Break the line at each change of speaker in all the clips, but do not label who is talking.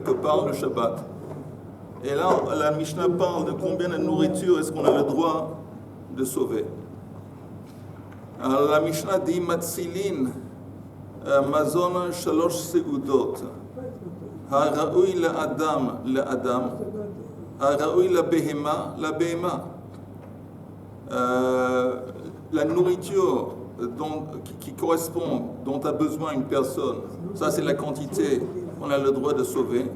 que parle le Shabbat. Et là, la Mishnah parle de combien de nourriture est-ce qu'on a le droit de sauver. Alors la Mishnah dit Matzilin mazon shalosh seudot haraoui la-adam haraoui la-behema. La nourriture qui correspond, dont a besoin une personne, ça c'est la quantité qu'on a le droit de sauver.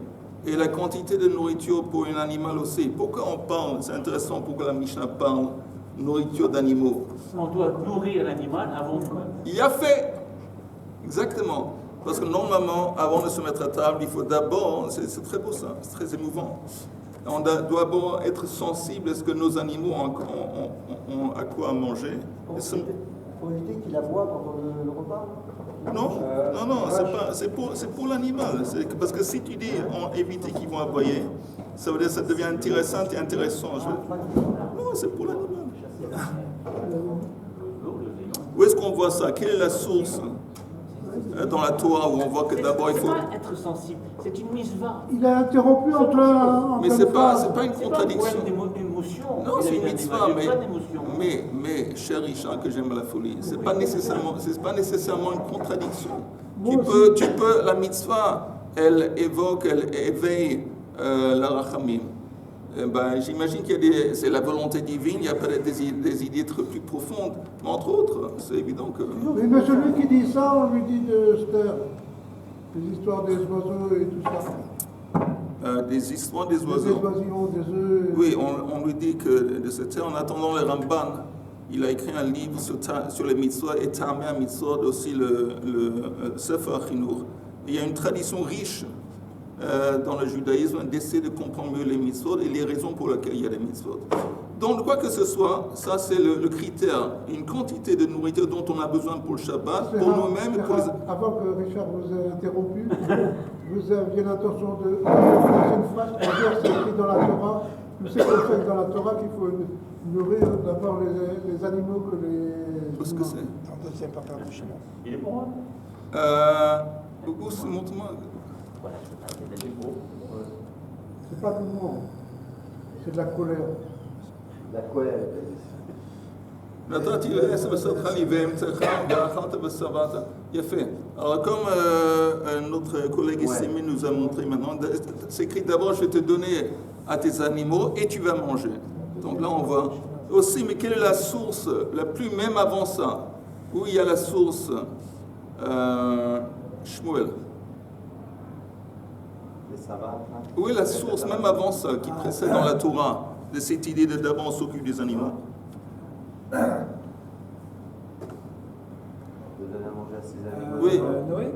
Et la quantité de nourriture pour un animal aussi. Pourquoi on parle, c'est intéressant pourquoi la Mishnah parle nourriture d'animaux.
On doit nourrir l'animal avant tout.
Il a fait, exactement. Parce que normalement, avant de se mettre à table, il faut d'abord, c'est très beau ça, c'est très émouvant. On doit d'abord être sensible à ce que nos animaux ont à quoi manger.
Pour éviter qu'il aboie pendant le repas.
Non, c'est pour l'animal. Parce que si tu dis éviter qu'ils vont aboyer, ça veut dire que ça devient intéressant et intéressant. Non, c'est pour l'animal. Où est-ce qu'on voit ça? Quelle est la source dans la Torah où on voit que d'abord il faut...
C'est pas être sensible, c'est une mitzvah.
Il a interrompu en plein...
Mais c'est pas une contradiction.
C'est pas un problème d'émotion.
Non, c'est une mitzvah, mais cher Richard, que j'aime la folie, c'est pas nécessairement une contradiction. Tu peux, la mitzvah, elle évoque, elle éveille la rachamim. J'imagine c'est la volonté divine, il y a peut-être des idées très plus profondes, mais entre autres, c'est évident que...
Oui, mais celui qui dit ça, on lui dit de se taire. Les histoires des oiseaux et tout ça.
Des histoires des oiseaux.
Des oisillons, des œufs.
Oui, on lui dit que de se taire. En attendant, le Ramban, il a écrit un livre sur les mitzvot et Tameh mitzvot, aussi le Sefer Chinuch. Il y a une tradition riche dans le judaïsme d'essayer de comprendre mieux les mitzvot et les raisons pour lesquelles il y a des mitzvot. Donc, quoi que ce soit, ça c'est le critère, une quantité de nourriture dont on a besoin pour le Shabbat, pour nous-mêmes.
Avant que Richard vous ait interrompu, vous aviez l'intention de faire une phrase pour dire c'est écrit dans la Torah. Vous savez qu'on fait dans la Torah qu'il faut nourrir d'abord les animaux que les...
Qu'est-ce que c'est?
C'est pas grave, chez moi.
Il est bon,
Auguste, montre-moi.
Voilà, c'est des animaux.
C'est pas tout le monde. C'est de la colère.
La colère.
נתתי לעשך חליבם צריכה ואכלת ושבעת. יפה. Alors comme notre collègue Simi nous a montré maintenant, c'est écrit d'abord je vais te donner à tes animaux et tu vas manger. Donc là on voit aussi, mais quelle est la source la plus, même avant ça, où il y a la source Shmuel. Où est la source, même avant ça, qui précède dans la Torah, de cette idée de d'abord on s'occupe des animaux?
De donner à manger à ses animaux.
Oui.
Noé.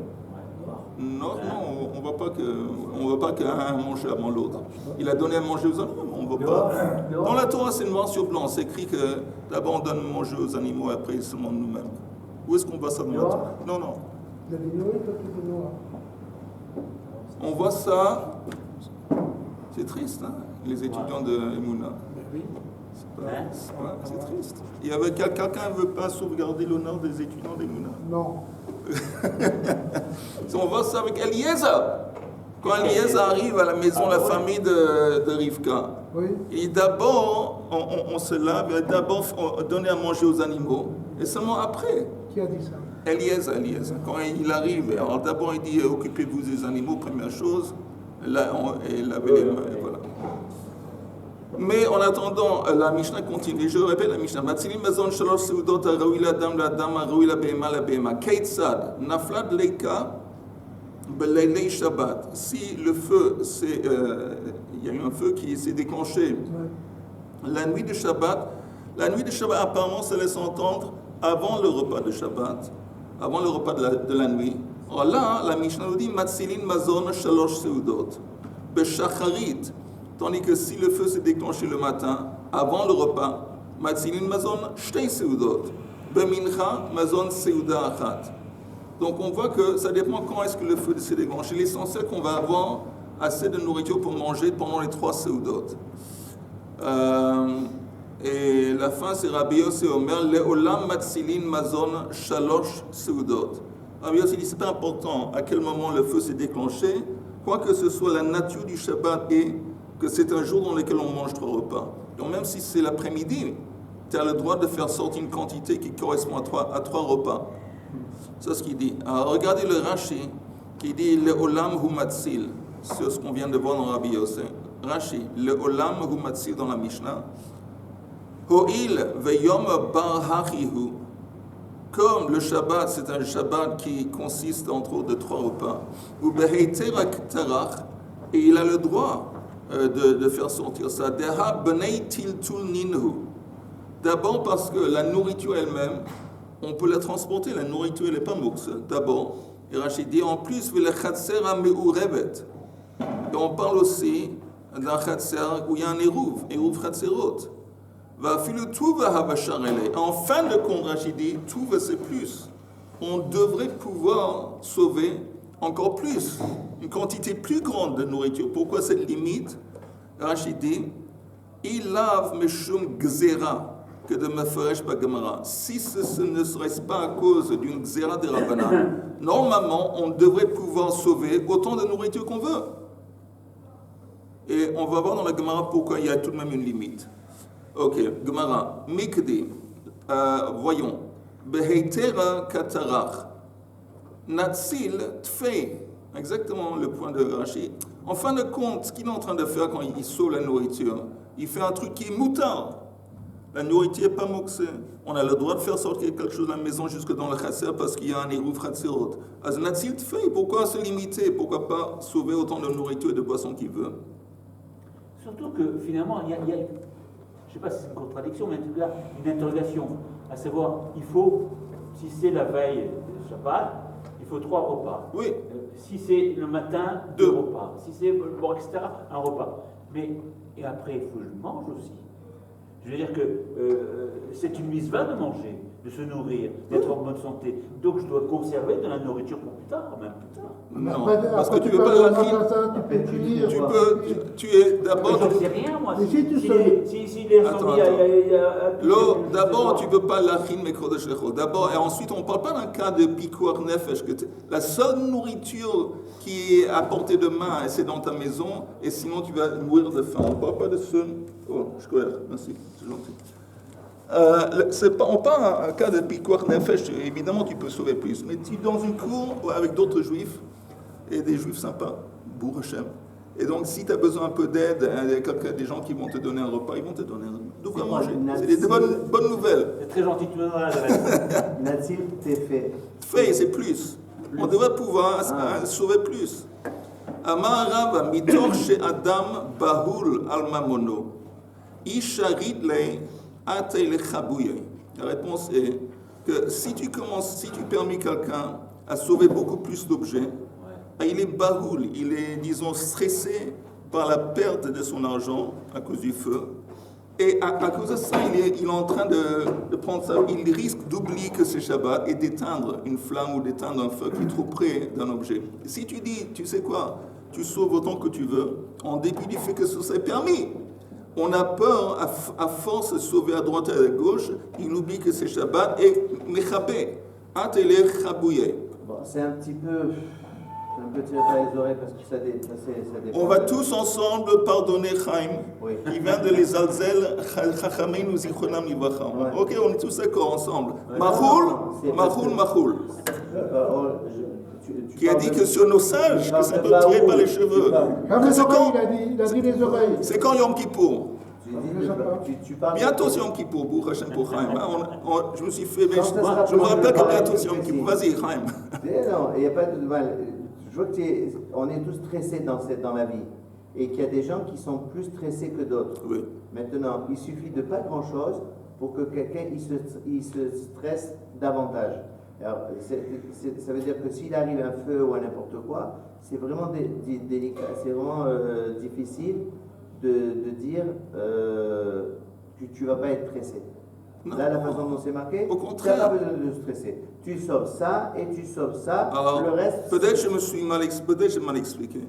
Non, on ne voit pas qu'un mange avant l'autre. Il a donné à manger aux animaux, mais on ne voit pas. Dans la Torah, c'est noir sur blanc. C'est écrit que d'abord on donne à manger aux animaux et après seulement nous-mêmes. Où est-ce qu'on voit ça dans la Torah? Non. On voit ça. C'est triste, hein, les étudiants de Emouna. C'est triste. Il y avait quelqu'un ne veut pas sauvegarder l'honneur des étudiants d'Emouna.
Non.
On voit ça avec Eliezer. Quand Eliezer arrive à la maison, la famille de Rivka,
oui.
Et d'abord, on se lave, et d'abord donner à manger aux animaux, et seulement après.
Qui a dit ça?
Eliezer. Quand il arrive, alors d'abord il dit occupez-vous des animaux, première chose, là, et lavez les mains, et voilà. Mais en attendant, la Mishnah continue. Je répète la Mishnah. Matzilim mazon shalosh seudot haraoui l'adam haraoui la behema. Keitzad naflad leika beleilei Shabbat. Si le feu, il y a eu un feu qui s'est déclenché la nuit de Shabbat. La nuit de Shabbat, apparemment, ça laisse entendre avant le repas de Shabbat, avant le repas de la nuit. Alors là, la Mishnah nous dit Matzilin mazon shalosh seudot beshacharit. Tandis que si le feu s'est déclenché le matin, avant le repas, Matzilin mazon shtei seudot, bemincha mazon seuda achat. Donc on voit que ça dépend quand est-ce que le feu s'est déclenché. L'essentiel qu'on va avoir assez de nourriture pour manger pendant les 3 seudot. Et la fin c'est Rabbi Yossi Omer, Le'olam matzilin mazon shalosh seudot. Rabbi Yossi dit c'est pas important à quel moment le feu s'est déclenché. quoi que ce soit la nature du Shabbat et que c'est un jour dans lequel on mange 3 repas. Donc même si c'est l'après-midi, tu as le droit de faire sortir une quantité qui correspond à 3 repas. C'est ce qu'il dit. Alors regardez le Rashi qui dit le olam hu matzil, c'est ce qu'on vient de voir dans Rabbi Yosef. Rashi, le olam hu matzil dans la Mishnah. Ho'il veyom bar hachihu. Comme le Shabbat, c'est un Shabbat qui consiste entre autres de 3 repas. Ou beheiter aktarach, et il a le droit de faire sortir ça. Deha bnei tiltul ninhu. D'abord parce que la nourriture elle-même, on peut la transporter, la nourriture elle n'est pas moukse. D'abord, et Rachid dit en plus, et on parle aussi d'un chatser où il y a un érouv chatserot. En fin de compte, Rachid dit, tout c'est plus. On devrait pouvoir sauver encore plus, une quantité plus grande de nourriture. Pourquoi cette limite? Rachid dit, il lave meshum gzera, que de Meferesh Bagamara. Si ce ne serait pas à cause d'une Xéra de Rabbana, normalement, on devrait pouvoir sauver autant de nourriture qu'on veut. Et on va voir dans la Gemara pourquoi il y a tout de même une limite. Ok, Gemara. Mikdi, voyons. Beheitera katarach. Natsil tfei. Exactement le point de Rashi. En fin de compte, ce qu'il est en train de faire quand il sauve la nourriture, il fait un truc qui est moutard. La nourriture n'est pas moxée. On a le droit de faire sortir quelque chose de la maison jusque dans le chasser parce qu'il y a un érouv chatserot. Aznatzil tfei, pourquoi se limiter? Pourquoi pas sauver autant de nourriture et de boissons qu'il veut?
Surtout que finalement, il y a je ne sais pas si c'est une contradiction, mais en tout cas, une interrogation. À savoir, il faut, si c'est la veille de Shabbat, il faut 3 repas.
Oui.
Si c'est le matin, 2 repas. Si c'est bon, etc., 1 repas. Mais, et après, il faut que je mange aussi. Je veux dire que c'est une mitzvah de manger, de se nourrir, d'être en bonne santé. Donc je dois conserver de la nourriture pour plus tard, même plus tard.
Non,
Après,
parce que
après,
tu veux pas la
tu peux cuire.
tu es d'abord.
J'en sais rien, moi.
Mais si tu
Si
sais-
les
Attends,
attends.
D'abord, tu ne peux pas l'achine mekodesh lechol. D'abord, et ensuite, on ne parle pas d'un cas de pikuach nefesh. La seule nourriture qui est à portée de main, c'est dans ta maison, et sinon tu vas mourir de faim. On ne parle pas de ce. Oh, je connais, merci, c'est gentil. On parle d'un cas de pikuach nefesh, évidemment, tu peux sauver plus. Mais tu es dans une cour avec d'autres juifs, et des juifs sympas, Bourg Hashem. Et donc, si tu as besoin un peu d'aide, des gens qui vont te donner un repas, ils vont te donner de quoi manger. C'est des bonnes nouvelles.
C'est très gentil, tu me donneras l'adresse.
Natil, t'es fait.
Fait, c'est plus. On devrait pouvoir sauver plus. Amar Rav mitor chez Adam bahul al mamono. Isharid le atei le chabouye. La réponse est que si tu permets quelqu'un à sauver beaucoup plus d'objets, il est bahoul, il est, disons, stressé par la perte de son argent à cause du feu. Et à cause de ça, il est en train de prendre ça. Il risque d'oublier que c'est Shabbat et d'éteindre une flamme ou d'éteindre un feu qui est trop près d'un objet. Et si tu dis, tu sais quoi, tu sauves autant que tu veux, en dépit du fait que ce serait permis. On a peur, à force de sauver à droite et à gauche, il oublie que c'est Shabbat et mechabé, atele chabouye.
Bon, c'est un petit peu tiré par les oreilles parce que ça dépend.
On va tous ensemble pardonner Chaim.
Oui.
Il vient de les Alzel, Chachameinu Zichronam Livacham.
Ouais.
Ok, on est tous d'accord ensemble.
Ouais.
Machoul. Qui a dit que sur nos sages, que ça peut tirer par les cheveux.
Comme les
C'est
oreilles,
quand,
il a dit les oreilles.
c'est quand Yom Kippour.
Tu parles.
Bientôt c'est Yom Kippour, pour Hachem, pour Chaim. Je me suis fait.
Quand ça sera
Je me rappelle que
pour
bientôt
les
c'est Yom Kippour.
ici.
Vas-y, Chaim.
Non, il n'y a pas de mal. Je vois on est tous stressés dans la vie. Et qu'il y a des gens qui sont plus stressés que d'autres.
Oui.
Maintenant, il suffit de pas grand-chose pour que quelqu'un il se stresse davantage. Alors, ça veut dire que s'il arrive un feu ou à n'importe quoi, c'est vraiment délicat, c'est vraiment difficile de dire que tu ne vas pas être pressé.
Non.
Là, la façon dont c'est marqué,
Au
tu n'as
contraire.
pas besoin de stresser. Tu sauves ça et tu sauves ça,
Alors,
le reste...
peut-être j'ai mal expliqué.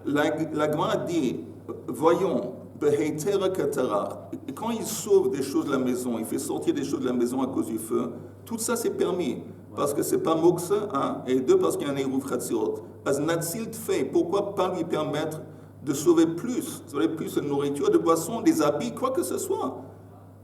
La Gemara dit, voyons, beheitera katara. Et quand il sauve des choses de la maison, il fait sortir des choses de la maison à cause du feu, tout ça c'est permis. Parce que c'est pas mouksa, et 2, parce qu'il y a un érouv chatzirot. as Natzil fait, pourquoi pas lui permettre de sauver plus de nourriture, de boissons, des habits, quoi que ce soit?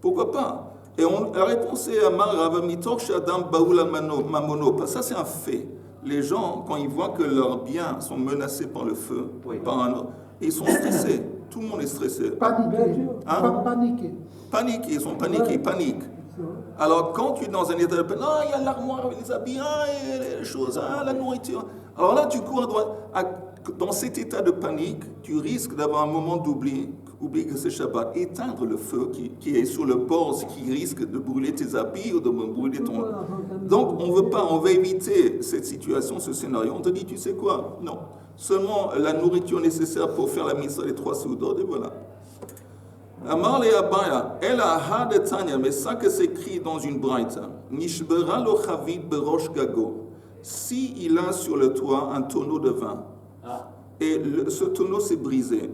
Pourquoi pas? Et la réponse est Amar Rav Mitor Shadam Baoul Mamono. Parce que ça, c'est un fait. Les gens, quand ils voient que leurs biens sont menacés par le feu, par un autre, ils sont stressés. Tout le monde est stressé.
Paniqué.
Hein?
Paniqué.
Ils sont paniqués, ils paniquent. Alors, quand tu es dans un état de peine, il y a l'armoire avec les habits, et les choses, la nourriture. Alors là, tu cours à droite. Dans cet état de panique, tu risques d'avoir un moment d'oubli, oublier que c'est Shabbat, éteindre le feu qui est sur le bord, qui risque de brûler tes habits ou de brûler ton... Donc, on veut éviter cette situation, ce scénario. On te dit, tu sais quoi? Non. Seulement la nourriture nécessaire pour faire la mitzvah des 3 soudades, et voilà. Amar le Abaya, El Ahad et Tanya, mais ça que c'est écrit dans une braïta, Nishbera lo chavit berosh gago, si il a sur le toit un tonneau de vin, et ce tonneau s'est brisé,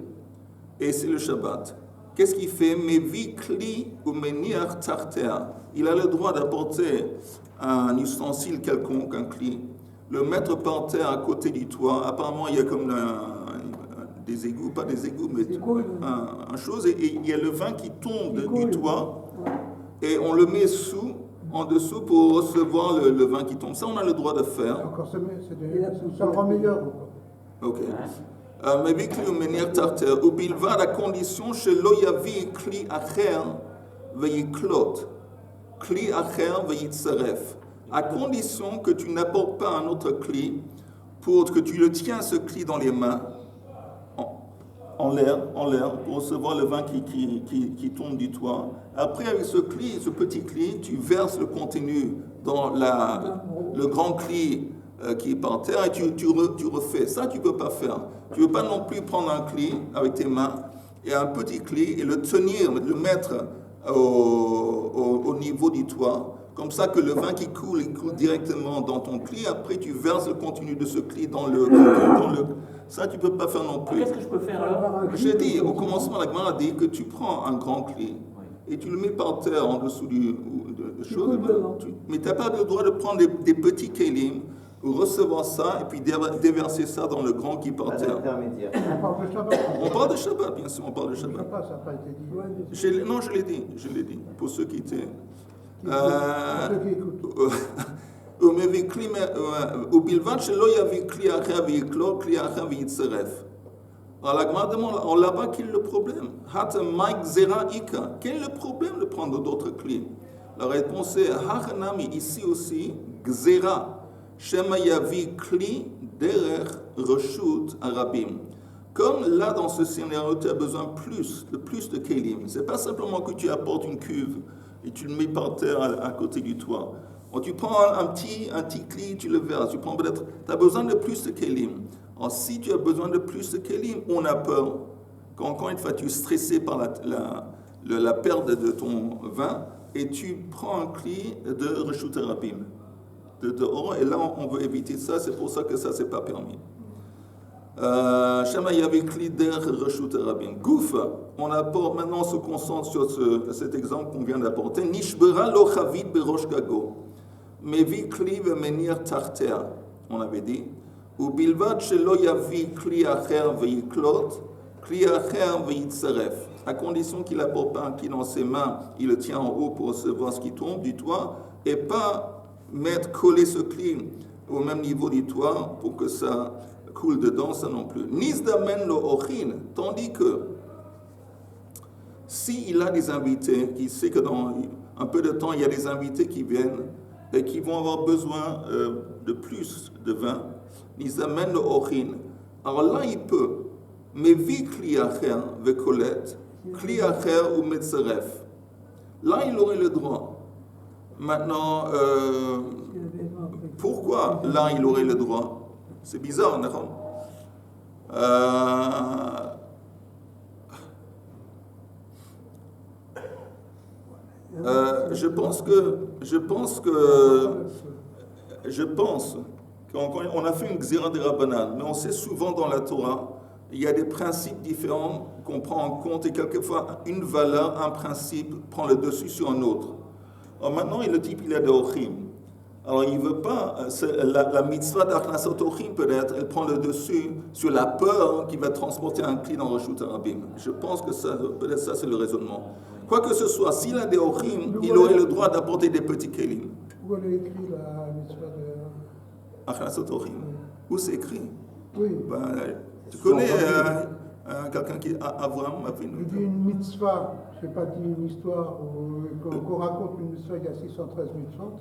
et c'est le Shabbat, qu'est-ce qu'il fait? Mevi kli ou menir tarter, il a le droit d'apporter un ustensile quelconque, un kli, le mettre par terre à côté du toit, apparemment il y a comme des égouts, pas des égouts, mais un chose, et il y a le vin qui tombe du toit, et on le met en dessous pour recevoir le vin qui tombe. Ça, on a le droit de faire.
Encore, ça le rend meilleur.
Ok. Mais vi kli ou menir tarter, ou bilvad à condition chez lo yavi kli acher veyiklot, kli acher veyitzaref, à condition que tu n'apportes pas un autre cli, pour que tu le tiens ce cli dans les mains, en l'air, pour recevoir le vin qui tombe du toit. Après, avec ce petit cli, tu verses le contenu dans le grand cli qui est par terre et tu refais. Ça, tu ne peux pas faire. Tu ne peux pas non plus prendre un cli avec tes mains et un petit cli et le tenir, le mettre au niveau du toit. Comme ça que le vin qui coule, il coule directement dans ton cli. Après, tu verses le contenu de ce cli dans le... Ça, tu ne peux pas faire non plus.
Qu'est-ce que je peux faire alors?
J'ai dit, au commencement, la Gemara a dit que tu prends un grand cli et tu le mets par terre en dessous de choses. Mais tu n'as pas le droit de prendre des petits kélim ou recevoir ça et puis déverser ça dans le grand qui est par terre. On parle de Shabbat, bien sûr, on parle de Shabbat.
Ça n'a pas été dit.
Non, je l'ai dit, pour ceux qui étaient... ובלבד שלא יביא כלי אחר ויקלו, כלי אחר ויצרף. Alors la Gemara demande, on là-bas, quel est le problème? Quel est le problème de prendre d'autres clés? La réponse est, Hachanami, ici aussi, Gzera, Shema yavi kli derer reshut arabim. Comme là, dans ce scénario, tu as besoin de plus de kelim. C'est pas simplement que tu apportes une cuve et tu le mets par terre à côté du toit. Ou tu prends un petit cli, tu le verses. Tu as besoin de plus de kelim. Alors, si tu as besoin de plus de kelim, on a peur. Quand une fois tu es stressé par la perte de ton vin, et tu prends un cli de reshut arabim. Et là, on veut éviter ça. C'est pour ça que ça, c'est pas permis. Shema yavi kli der reshut arabim. Gouf, on apporte, maintenant on se concentre sur cet exemple qu'on vient d'apporter. Nishbera lo chavit berosh gago. Mevi kli vemenir tarter. On avait dit. Ou bilvad shelo yavi kli acher veyiklot, kli acher veyitzaref. À condition qu'il n'apporte pas un cli dans ses mains, il le tient en haut pour recevoir ce qui tombe du toit, et pas coller ce cli au même niveau du toit pour que ça coule dedans, ça non plus. Nizdamen lo ochin, tandis que s'il a des invités, qui sait que dans un peu de temps, il y a des invités qui viennent et qui vont avoir besoin de plus de vin, nizdamen lo ochin, alors là il peut, mais vi kli acher vekolet, kli acher ou metzaref, là il aurait le droit. Maintenant, pourquoi là il aurait le droit? C'est bizarre, non? Je pense qu'on a fait une Gzera de Rabbanan, mais on sait souvent dans la Torah, il y a des principes différents qu'on prend en compte et quelquefois une valeur, un principe prend le dessus sur un autre. Alors maintenant, le type il a des ochim. Alors il ne veut pas, la mitzvah d'Achnasat Orchim peut-être, elle prend le dessus sur la peur qui va transporter un cli dans Reshut Harabim. Je pense que peut-être ça c'est le raisonnement. Quoi que ce soit, s'il a des Orchim, il aurait le droit d'apporter des petits kelim.
Où elle est écrit la mitzvah de...
Achnasat Orchim. Où c'est écrit?
Oui.
Tu connais quelqu'un qui est Avraham Avinu?
Je dis une mitzvah, je n'ai pas dit une histoire qu'on raconte une mitzvah il y a 613 mitzvot.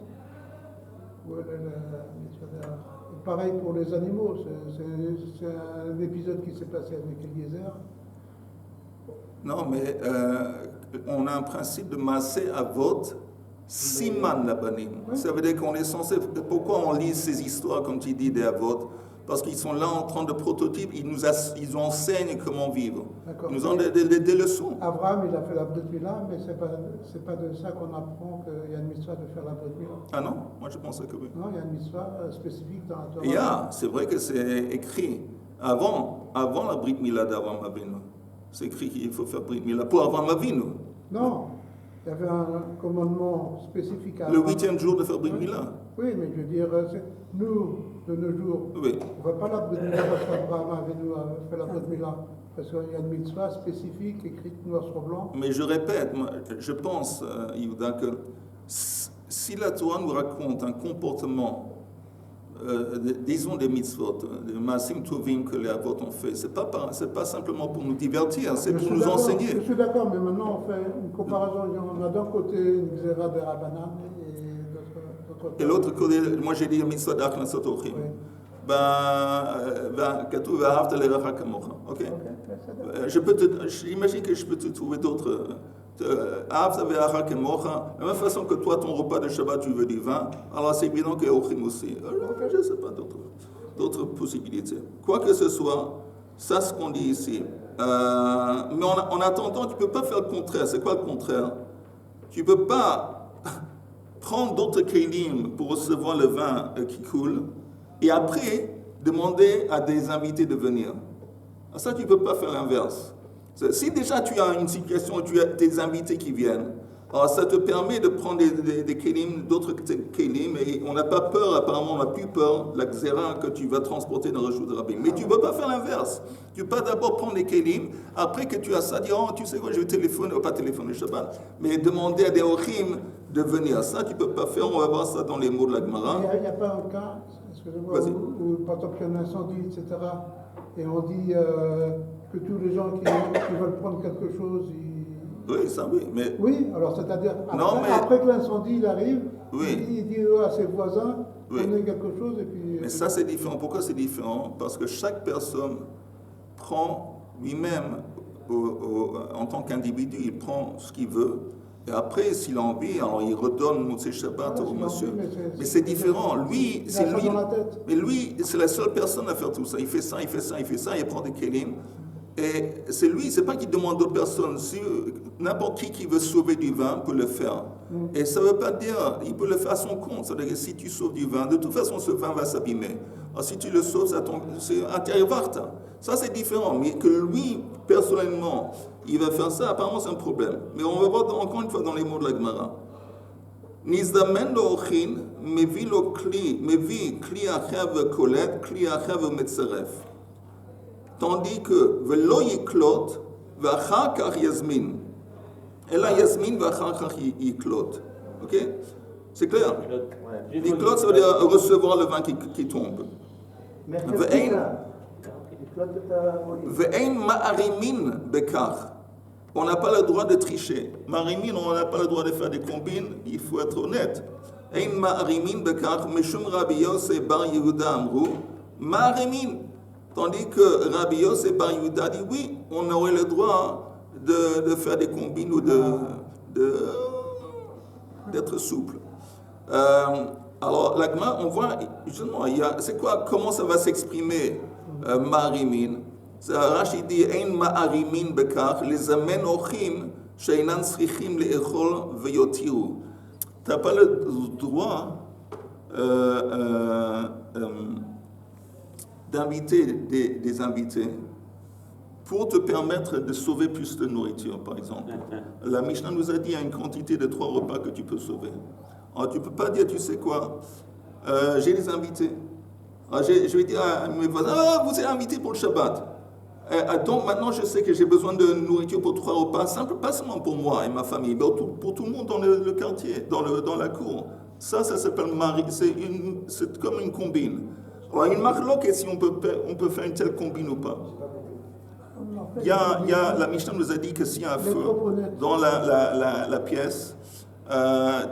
Voilà la mitzvah. Pareil pour les animaux, c'est un épisode qui s'est passé avec Eliezer.
Non, mais on a un principe de Maaseh Avot, Siman Labanim.
Oui.
Ça veut dire qu'on est censé. Pourquoi on lit ces histoires, comme tu dis, des Avot? Parce qu'ils sont là en train de prototype, ils enseignent comment vivre.
D'accord.
Ils nous ont des leçons.
Abraham, il a fait la Brit Mila, mais c'est pas de ça qu'on apprend qu'il y a une mitzvah de faire la Brit Mila.
Ah non? Moi je pensais que oui.
Non, il y a une mitzvah spécifique dans la Torah.
Il y a, c'est vrai que c'est écrit avant la Brit Mila d'Avraham Avinu. C'est écrit qu'il faut faire Brit Mila pour Avraham Avinu.
Non, il y avait un commandement spécifique à
Le 8e jour de faire Brit Mila.
Oui, mais je veux dire, nous, de nos jours,
Oui.
on ne va pas la Brit Mila parce qu'Abraham avait fait la Brit Mila. Parce qu'il y a une mitzvah spécifique écrite noir sur blanc.
Mais je répète, moi, je pense, Yehuda, que si la Torah nous raconte un comportement, disons des mitzvot, des masim tovim que les avot ont fait, c'est pas simplement pour nous divertir, c'est pour nous enseigner.
Je suis d'accord, mais maintenant on fait une comparaison. On a d'un côté une xéra de Rabbanan et d'autre.
Et l'autre côté, moi j'ai dit mitzvot d'Achnasat Orchim.
Oui.
Katuv v'ahavta l'erecha kamocha. Ok. J'imagine que je peux te trouver d'autres. Ahavta l'erecha kamocha. De la même façon que toi, ton repas de Shabbat, tu veux du vin, alors c'est évident que Orchim aussi. Je ne sais pas d'autres possibilités. Quoi que ce soit, ça ce qu'on dit ici. Mais en attendant, tu ne peux pas faire le contraire. C'est quoi le contraire? Tu ne peux pas prendre d'autres kélim pour recevoir le vin qui coule. Et après, demander à des invités de venir. Ça, tu ne peux pas faire l'inverse. Si déjà tu as une situation où tu as des invités qui viennent, alors ça te permet de prendre des kélim, d'autres kélim, et on n'a pas peur, apparemment on n'a plus peur, la xéra que tu vas transporter dans le jour de Rabbi. Mais tu ne peux pas faire l'inverse. Tu ne peux pas d'abord prendre des kélim, après que tu as ça, dire, oh, tu sais quoi, je vais téléphoner, pas téléphoner Shabbat, mais demander à des ochim de venir. Ça, tu ne peux pas faire, on va voir ça dans les mots de la Gemara.
Il n'y a pas un cas, excusez-moi, où par exemple il y a un incendie, etc. Et on dit que tous les gens qui veulent prendre quelque chose,
Oui, ça oui, mais...
Oui, alors c'est-à-dire, après que l'incendie il arrive,
oui.
il dit à ses voisins, prenez quelque chose et puis...
Mais ça c'est différent. Pourquoi c'est différent? Parce que chaque personne prend lui-même, en tant qu'individu, il prend ce qu'il veut. Et après, s'il a envie, alors il redonne Motzei Shabbat au monsieur. Mais c'est différent. Lui, c'est lui. Mais lui, c'est la seule personne à faire tout ça. Il fait ça, il fait ça, il fait ça, il prend des kélim. Et c'est lui, c'est pas qu'il demande d'autres personnes. Si n'importe qui veut sauver du vin peut le faire. Et ça ne veut pas dire, il peut le faire à son compte. C'est-à-dire que si tu sauves du vin, de toute façon, ce vin va s'abîmer. Alors si tu le sauves, c'est un varta. Ça, c'est différent. Mais que lui, personnellement, il va faire ça, apparemment, c'est un problème. Mais on va voir encore une fois dans les mots de la Gemara. Nizdamen lo ochin, mevi lo kli, mevi kli achev kolet, kli achev metzeref. Tandis que velo yiklot, v'achar kach yazmin. Et là, yazmin, v'achar kach yiklot. Ok? C'est clair? Yiklot, ça veut dire recevoir le vin qui tombe. Ve'ein ma'arimin bekach. On n'a pas le droit de tricher. Ma'arimin, on n'a pas le droit de faire des combines, il faut être honnête. Ein ma'arimin bekach, meshum Rabbi Yosef bar Yehuda amru, ma'arimin. Tandis que Rabbi Yosef bar Yehuda dit oui, on aurait le droit de faire des combines ou d'être souple. Alors, la Gemara, on voit, justement, c'est quoi, comment ça va s'exprimer, ma'arimin? Rashi dit, ein ma'arimin bekach, les amen ochim, sheinan srichim le'echol veyotiru. Tu n'as pas le droit d'inviter des invités pour te permettre de sauver plus de nourriture, par exemple. La Mishnah nous a dit, il y a une quantité de 3 repas que tu peux sauver. Alors, tu ne peux pas dire, tu sais quoi, j'ai des invités. Alors, je vais dire à mes voisins, vous êtes invités pour le Shabbat. Donc maintenant, je sais que j'ai besoin de nourriture pour 3 repas, pas seulement pour moi et ma famille, mais pour tout le monde dans le quartier, dans la cour. Ça s'appelle mari, c'est comme une combine. Alors, une marloque, si on peut faire une telle combine ou pas. La Mishnah nous a dit que s'il y a un feu dans la pièce,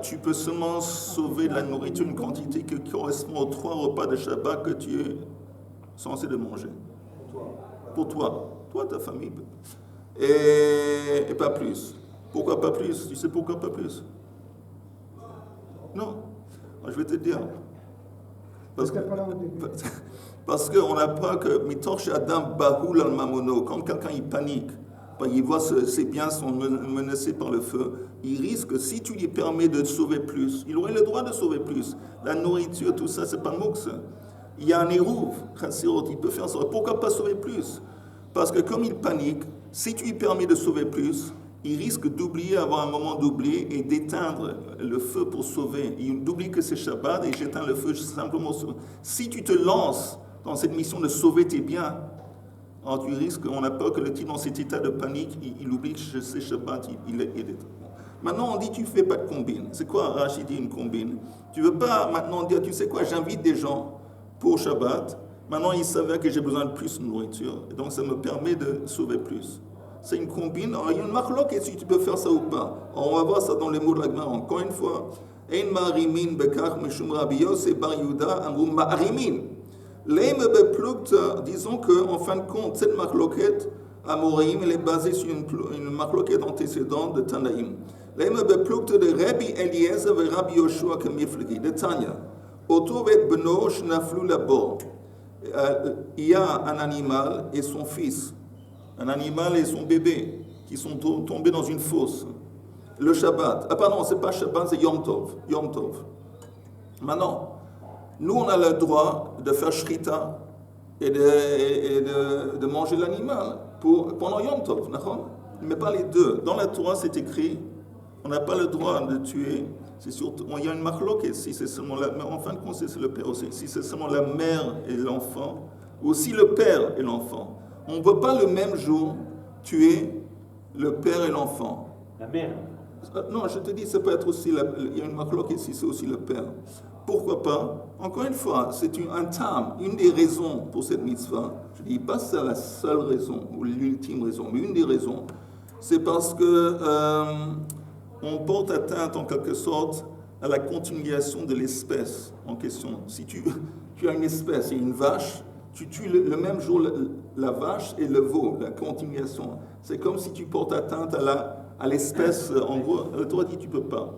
tu peux seulement sauver de la nourriture, une quantité qui correspond aux 3 repas de Shabbat que tu es censé de manger. Pour toi, ta famille. Et pas plus. Pourquoi pas plus? Tu sais pourquoi pas plus? Non. Je vais te dire. Parce qu'on n'a pas que Mitorch Adam Bahul al Mamono. Quand quelqu'un il panique, il voit ses biens sont menacés par le feu, il risque, si tu lui permets de sauver plus, il aurait le droit de sauver plus. La nourriture, tout ça, c'est pas moux. Il y a un érouv, il peut faire ça. Pourquoi pas sauver plus? Parce que comme il panique, si tu lui permets de sauver plus, il risque d'oublier, avoir un moment d'oublier et d'éteindre le feu pour sauver. Il oublie que c'est Shabbat et j'éteins le feu simplement. Si tu te lances dans cette mission de sauver tes biens, alors tu risques, on a peur que le type dans cet état de panique, il oublie que c'est Shabbat, il est. Maintenant on dit tu fais pas de combine. C'est quoi Rachid dit une combine? Tu veux pas maintenant dire tu sais quoi, j'invite des gens pour Shabbat, maintenant il s'avère que j'ai besoin de plus de nourriture, et donc ça me permet de sauver plus. C'est une combine, alors il y a une marloque et si tu peux faire ça ou pas. Alors, on va voir ça dans les mots de la Gemara encore une fois. Ein ma'arimin bekach mishum Rabbi Yosef bar Yehuda amru ma'arimin. Leim beplugt, disons qu'en fin de compte, cette marloquette à Moraïm, elle est basée sur une marloquette antécédente de Tanaïm. Leim beplugt de Rabbi Eliezer et Rabbi Yoshua kemiflegi, de Tanya. Otovet beno shnaflu labo. Il y a un animal et son fils. Un animal et son bébé qui sont tombés dans une fosse. Le Shabbat. Ah pardon, c'est pas Shabbat, c'est Yom Tov. Yom Tov. Maintenant, nous on a le droit de faire shrita et de manger l'animal pendant Yom Tov, mais pas les deux. Dans la Torah c'est écrit, on n'a pas le droit de tuer. C'est surtout, il y a une marloque si c'est seulement la mère, en fin de compte c'est le père aussi. Si c'est seulement la mère et l'enfant, ou si le père et l'enfant. On ne peut pas le même jour tuer le père et l'enfant.
La mère.
Non, je te dis, ça peut être aussi, il y a une marloque ici, c'est aussi le père. Pourquoi pas? Encore une fois, c'est un tam, une des raisons pour cette mitzvah. Je ne dis pas que c'est la seule raison, ou l'ultime raison, mais une des raisons, c'est parce que on porte atteinte en quelque sorte à la continuation de l'espèce en question. Si tu as une espèce et une vache, tu tues le même jour la vache et le veau, la continuation. C'est comme si tu portes atteinte à l'espèce, en gros, le Torah dit tu ne peux pas.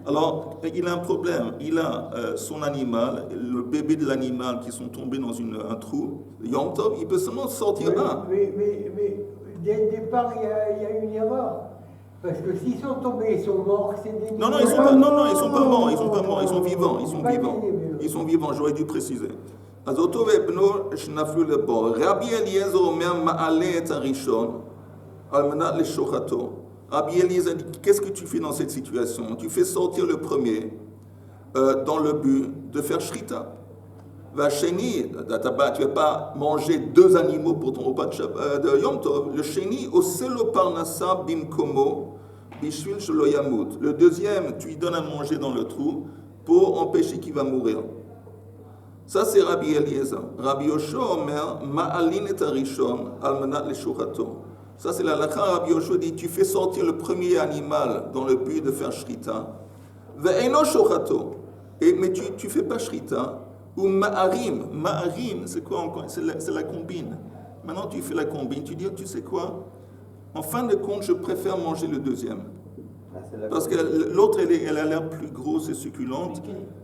Alors, il a un problème, il a son animal, le bébé de l'animal qui sont tombés dans un trou, Yom Tov, il peut seulement sortir un.
Mais dès le départ, il y a une erreur. Parce que s'ils sont tombés, ils sont morts, c'est des...
Non, ils sont pas morts, ils sont vivants. Ils sont vivants, j'aurais dû préciser. Rabbi Eliezer omer ma'ale et harishon al menat leshochato. Rabbi Eliezer dit, qu'est-ce que tu fais dans cette situation? Tu fais sortir le premier dans le but de faire shrita. Vacheni, tu ne vas pas manger 2 animaux pour ton repas de Yom Tov. Le sheni, oselo parnasa bimkomo bishvil shelo yamut. Le deuxième, tu lui donnes à manger dans le trou pour empêcher qu'il va mourir. Ça, c'est Rabbi Eliezer. Rabbi Yoshua omer ma'alin et harishon al menat leshochato. Ça, c'est la halakha. Rabbi Yoshua dit, tu fais sortir le premier animal dans le but de faire shrita. Ve'eno shochato. Mais tu fais pas shrita. Ou ma'arim. Ma'arim, c'est quoi encore? C'est la combine. Maintenant, tu fais la combine. Tu dis, tu sais quoi? En fin de compte, je préfère manger le deuxième. Parce que l'autre, elle a l'air plus grosse et succulente.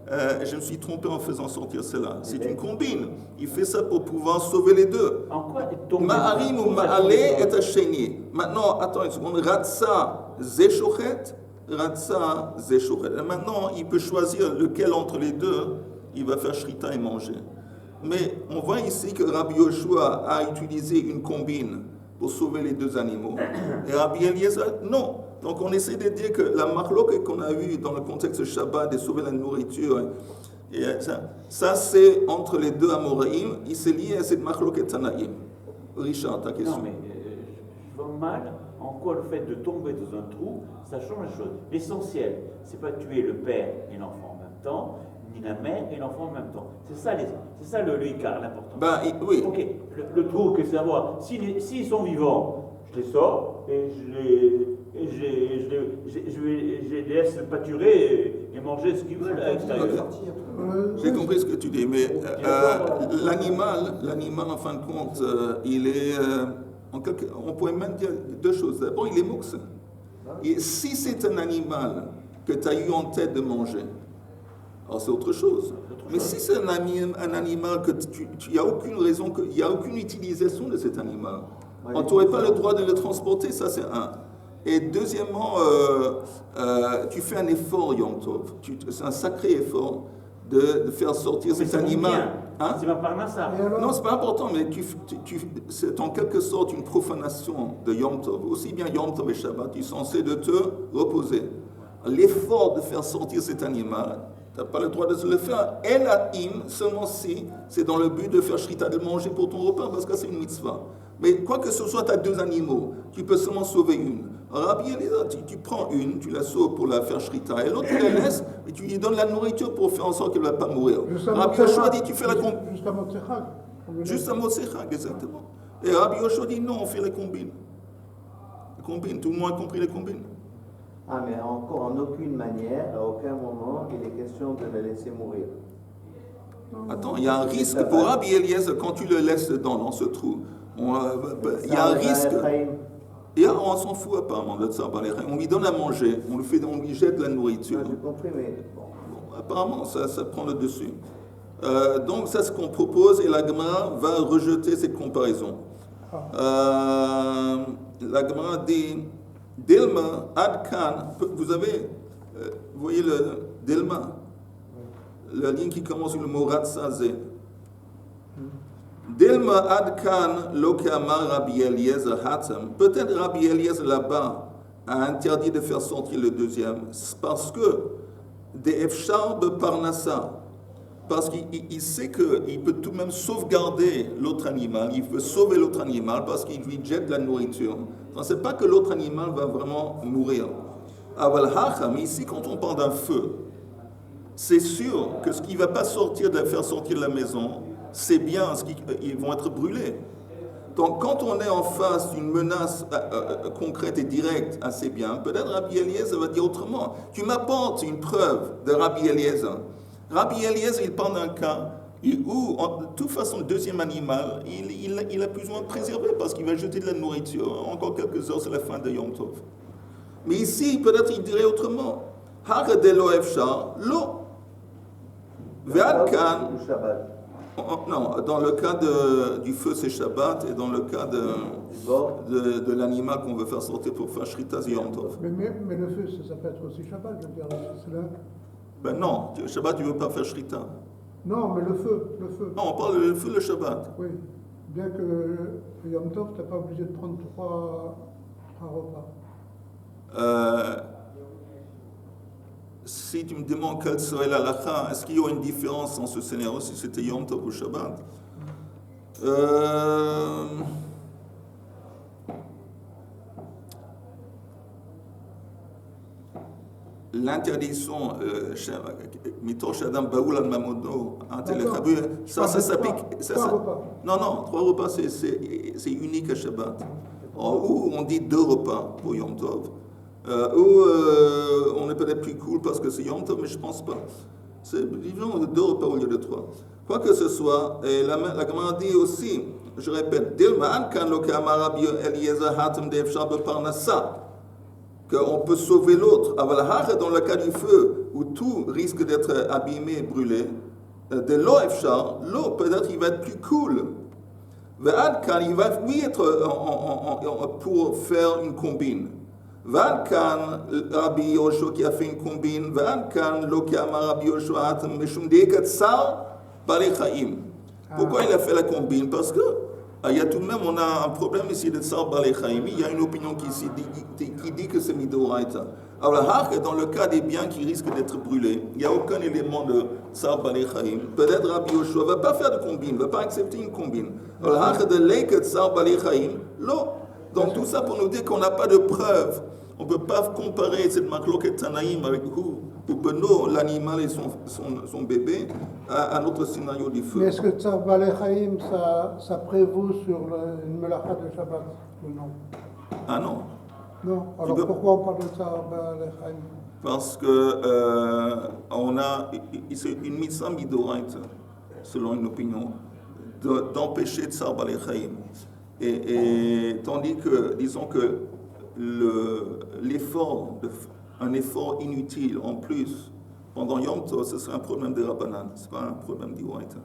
Je me suis trompé en faisant sortir celle-là. C'est une combine. Il fait ça pour pouvoir sauver les deux.
En quoi est tombé?
Ma'arim ou ma'ale et hasheni. Maintenant, attends une seconde. Ratsa zeshochet. Ratsa zeshochet. Maintenant, il peut choisir lequel entre les deux il va faire shrita et manger. Mais on voit ici que Rabbi Yoshua a utilisé une combine pour sauver les 2 animaux. Et Rabbi Eliezer, non. Donc on essaie de dire que la marloque qu'on a eue dans le contexte Shabbat de sauver la nourriture, Et ça c'est entre les deux Amoraïm, il s'est lié à cette Machloket Tanaïm. Richard, ta question.
Non, mais je vois mal en quoi le fait de tomber dans un trou, ça change les choses. L'essentiel, c'est pas tuer le père et l'enfant en même temps, ni la mère et l'enfant en même temps. C'est ça le Icar, l'important.
Ben, oui.
Ok, le trou, qu'est-ce que c'est à voir? S'ils sont vivants, je les sors et je les laisse pâturer et manger ce qu'ils veulent à l'extérieur.
J'ai compris ce que tu dis, mais l'animal, en fin de compte, il est... on pourrait même dire deux choses. D'abord, il est mouxe. Et si c'est un animal que tu as eu en tête de manger, alors c'est autre chose. Mais si c'est un animal que il n'y a aucune raison, il n'y a aucune utilisation de cet animal, on n'aurait pas le droit de le transporter, ça c'est un. Et deuxièmement, tu fais un effort, Yom Tov. C'est un sacré effort de faire sortir cet animal.
Hein? C'est pas parnassa.
Non, c'est pas important, mais c'est en quelque sorte une profanation de Yom Tov. Aussi bien Yom Tov et Shabbat, tu es censé de te reposer. L'effort de faire sortir cet animal, tu n'as pas le droit de se le faire. Et la seulement si c'est dans le but de faire shrita, de manger pour ton repas, parce que c'est une mitzvah. Mais quoi que ce soit, tu as deux animaux, tu peux seulement sauver une. Rabbi Eliezer, tu prends une, tu la sauves pour la faire shrita, et l'autre tu la laisses et tu lui donnes la nourriture pour faire en sorte qu'elle ne va pas mourir. Rabbi Yoshua dit tu fais la combine.
Juste à Motsechag.
Juste à Motsechag, exactement. Et Rabbi Yoshua dit non, on fait les combines. Les combines, tout le monde a compris les combines.
Ah, mais encore en aucune manière, à aucun moment, il est question de le laisser mourir.
Attends, il y a un risque pour Rabbi Eliezer quand tu le laisses dans ce trou. Il y a un risque. Et on s'en fout apparemment de ça. On lui donne à manger, on lui jette de la nourriture.
J'ai compris, mais bon.
Apparemment, ça prend le dessus. Donc, c'est ce qu'on propose et la Gemara va rejeter cette comparaison. La Gemara dit Dilma, Adkan, vous voyez le Dilma, la ligne qui commence sur le mot Ratsazé. Dilma Adkan Lokamar Rabbi Eliezer Hatam. Peut-être Rabbi Eliezer là-bas a interdit de faire sortir le deuxième, parce que des Efshar de Parnassa, parce qu'il sait qu'il peut tout de même sauvegarder l'autre animal, il peut sauver l'autre animal parce qu'il lui jette de la nourriture. Donc c'est pas que l'autre animal va vraiment mourir. Aval Hacham, ici quand on parle d'un feu, c'est sûr que ce qui ne va pas faire sortir de la maison, c'est bien, ils vont être brûlés. Donc, quand on est en face d'une menace concrète et directe à ces biens, peut-être Rabbi Eliezer va dire autrement. Tu m'apportes une preuve de Rabbi Eliezer. Rabbi Eliezer, il parle d'un cas où, de toute façon, le deuxième animal, il a plus ou moins préservé parce qu'il va jeter de la nourriture. Encore quelques heures, c'est la fin de Yom Tov. Mais ici, peut-être il dirait autrement. Har de lo efshar, lo. Ve'adkan. Non, dans le cas du feu, c'est Shabbat, et dans le cas de l'animal qu'on veut faire sortir pour faire Shrita, c'est Yom Tov.
Mais le feu, ça peut être aussi Shabbat, je veux dire, c'est là.
Ben non, Shabbat, tu ne veux pas faire Shrita.
Non, mais le feu.
Non, on parle du feu, le Shabbat.
Oui, bien que le Yom Tov, tu n'es pas obligé de prendre trois repas.
Si tu me demandes quelle serait la lacha, est-ce qu'il y a une différence dans ce scénario si c'était Yom Tov ou Shabbat? L'interdiction, Mitosh Adam Baoul al Mamodo, ça s'applique. Non, 3 repas, c'est unique à Shabbat. Ou on dit 2 repas pour Yom Tov. On est peut-être plus cool parce que c'est Yom Tov, mais je ne pense pas. C'est disons 2 repas au lieu de 3. Quoi que ce soit, et la Gemara dit aussi, je répète, Dilman kan lo kamar Rabbi Eliezer hatem de efshar beparnassa, qu'on peut sauver l'autre. Aval dans le cas du feu, où tout risque d'être abîmé, brûlé, de lo efshar, l'eau peut-être il va être plus cool. Ve'ad kan il va lui être pour faire une combine. V'adkan Rabbi Yoshua qui a fait une combine, V'adkan lo kamar Rabbi Yoshua hatem meshum de'ekatsar balei chaim. Pourquoi il a fait la combine? Parce que il y a tout de même, on a un problème ici de tsar balei chaim. Il y a une opinion qui dit que c'est midoraita. Alors dans le cas des biens qui risquent d'être brûlés, il n'y a aucun élément de Tsar Balei Chaim, peut-être Rabbi Yoshua ne va pas faire de combine, ne va pas accepter une combine. Alors, Hach de Leket Tsar Balei Chaim, l'eau. Donc tout ça pour nous dire qu'on n'a pas de preuves. On ne peut pas comparer cette Machloket Tanaïm avec ou Beno, l'animal et son bébé, à notre scénario du feu.
Mais est-ce que Tsar Balei Chaim, ça prévaut sur une melacha de Shabbat ou non?
Ah non.
Non. Alors pourquoi on parle de Tsar Balei Chaim?
Parce que c'est une mitzvah midoraita, selon une opinion, d'empêcher Tsar Balei Chaim. Et tandis que, disons que un effort inutile en plus pendant Yom Tov, ce serait un problème de Rabbanan, ce n'est pas un problème d'Iwaïta.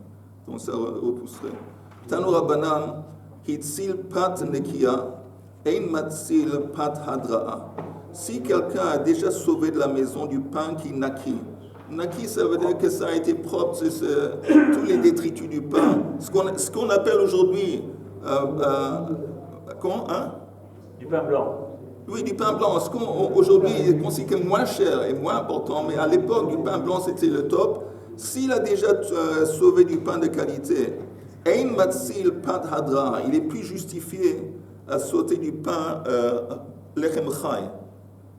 Donc ça repousserait. Tanu Rabbanan, Hitzil Pat Nekia, Ein Matzil Pat Hadra'a. Si quelqu'un a déjà sauvé de la maison du pain qui naquit, naquit, ça veut dire que ça a été propre, c'est tous les détritus du pain. Ce qu'on appelle aujourd'hui.
Du pain blanc.
Oui, du pain blanc. Ce qu'aujourd'hui est considéré moins cher et moins important, mais à l'époque, du pain blanc, c'était le top. S'il a déjà sauvé du pain de qualité, Ein Matzil Pat Hadra, il est plus justifié à sauter du pain Lechem Chai.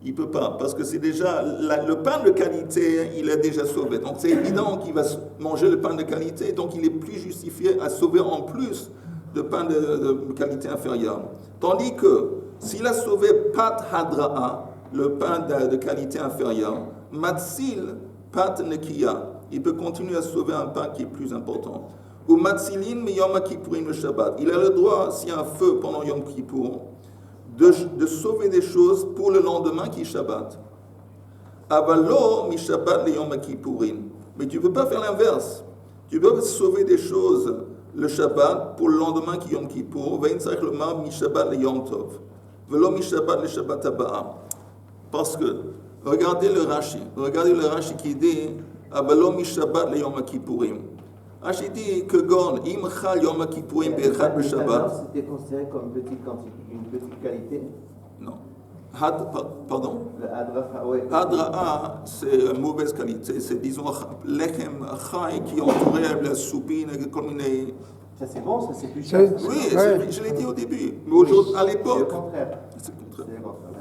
Il ne peut pas, parce que c'est déjà le pain de qualité, il est déjà sauvé. Donc c'est évident qu'il va manger le pain de qualité, donc il est plus justifié à sauver en plus de pain de qualité inférieure. Tandis que s'il a sauvé Pat Hadra'a, le pain de qualité inférieure, Matzil Pat Nekia, il peut continuer à sauver un pain qui est plus important. Ou Matzilin mi Yom Kippourim le Shabbat. Il a le droit, s'il y a un feu pendant Yom Kippour, de sauver des choses pour le lendemain qui est Shabbat. Avalo mi Shabbat le Yom Kippourim. Mais tu ne peux pas faire l'inverse. Tu peux sauver des choses le Shabbat pour le lendemain qui est Yom Kippour. Veintzach lomar mi Shabbat le Yom Tov. Velo mi Shabbat le Shabbat Abba. Parce que, regardez le Rashi qui dit Avalo mi Shabbat le Yom Kippourim. Rashi dit que Gon, im chal Yom Kippourim be'echad le Shabbat.
C'était considéré comme une petite qualité?
Non. Pardon?
Le Hadra'a, oui.
Hadra'a, c'est une mauvaise qualité. C'est, disons, lechem chai qui entourait la soupine, comme une.
Ça c'est bon, ça c'est plus cher.
Oui, je l'ai dit au début. Mais aujourd'hui, à l'époque.
C'est le contraire.
C'est le contraire.